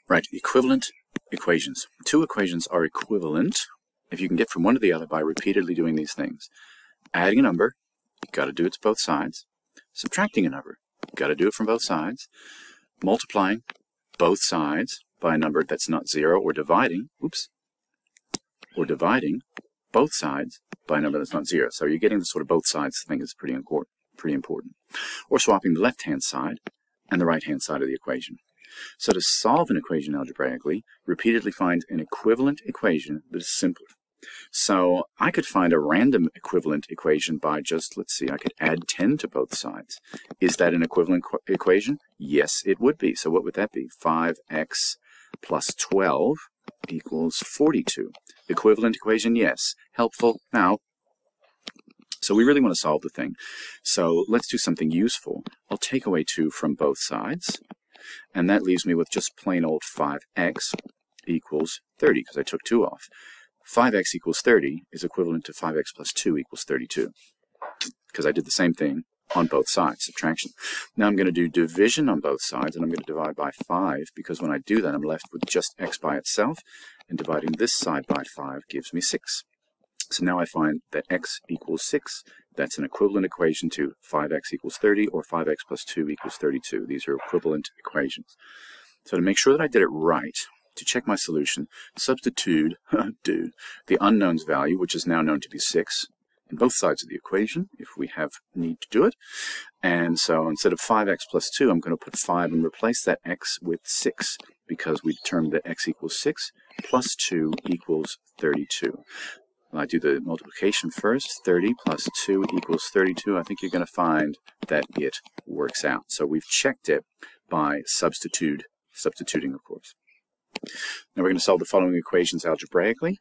Right, equivalent equations. Two equations are equivalent if you can get from one to the other by repeatedly doing these things. Adding a number, you've got to do it to both sides. Subtracting a number, you've got to do it from both sides. Multiplying both sides by a number that's not zero, or dividing, both sides by a number that's not zero. So you're getting the sort of both sides thing is pretty important. Or swapping the left-hand side and the right-hand side of the equation. So to solve an equation algebraically, repeatedly find an equivalent equation that is simpler. So I could find a random equivalent equation by just, let's see, I could add 10 to both sides. Is that an equivalent equation? Yes, it would be. So what would that be? 5x plus 12 equals 42. Equivalent equation, yes. Helpful? Now, so we really want to solve the thing. So let's do something useful. I'll take away 2 from both sides. And that leaves me with just plain old 5x equals 30, because I took 2 off. 5x equals 30 is equivalent to 5x plus 2 equals 32, because I did the same thing on both sides, subtraction. Now I'm going to do division on both sides, and I'm going to divide by 5, because when I do that, I'm left with just x by itself, and dividing this side by 5 gives me 6. So now I find that x equals 6. That's an equivalent equation to 5x equals 30 or 5x plus 2 equals 32. These are equivalent equations. So to make sure that I did it right, to check my solution, substitute the unknown's value, which is now known to be 6, in both sides of the equation if we have need to do it. And so instead of 5x plus 2, I'm going to put 5 and replace that x with 6, because we determined that x equals 6 plus 2 equals 32. I do the multiplication first. 30 plus 2 equals 32. I think you're going to find that it works out. So we've checked it by substituting, of course. Now we're going to solve the following equations algebraically,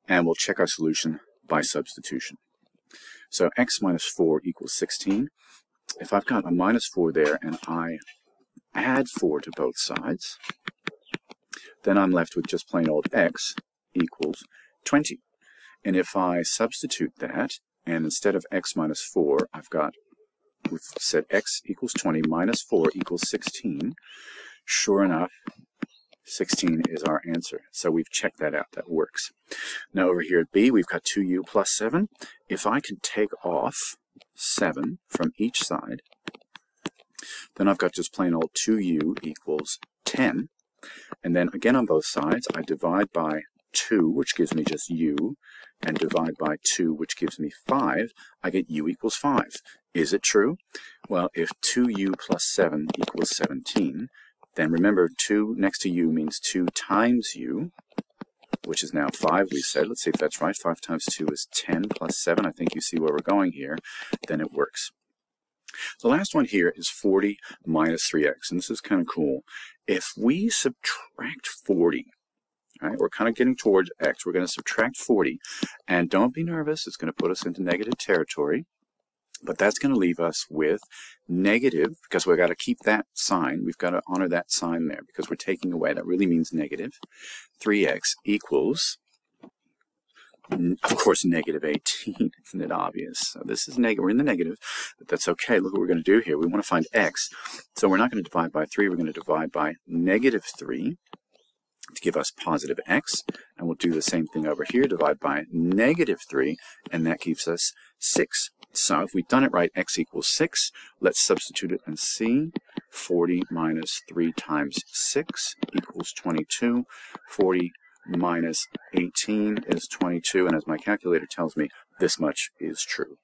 and we'll check our solution by substitution. So x minus 4 equals 16. If I've got a minus 4 there and I add 4 to both sides, then I'm left with just plain old x equals 20. And if I substitute that, and instead of x minus 4, we've said x equals 20 minus 4 equals 16. Sure enough, 16 is our answer. So we've checked that out. That works. Now over here at b, we've got 2u plus 7. If I can take off 7 from each side, then I've got just plain old 2u equals 10. And then again on both sides, I divide by 2, which gives me just u, and divide by 2, which gives me 5, I get u equals 5. Is it true? Well, if 2u plus 7 equals 17, then remember 2 next to u means 2 times u, which is now 5, we said. Let's see if that's right. 5 times 2 is 10 plus 7. I think you see where we're going here. Then it works. The last one here is 40 minus 3x, and this is kind of cool. If we subtract 40, all right, we're kind of getting towards x. We're going to subtract 40. And don't be nervous. It's going to put us into negative territory. But that's going to leave us with negative, because we've got to keep that sign. We've got to honor that sign there, because we're taking away. That really means negative. 3x equals, of course, negative 18. Isn't it obvious? So this is negative. We're in the negative, but that's okay. Look what we're going to do here. We want to find x. So we're not going to divide by 3. We're going to divide by negative 3. To give us positive x, and we'll do the same thing over here, divide by negative 3, and that gives us 6. So if we've done it right, x equals 6. Let's substitute it and see. 40 minus 3 times 6 equals 22. 40 minus 18 is 22, and as my calculator tells me, this much is true.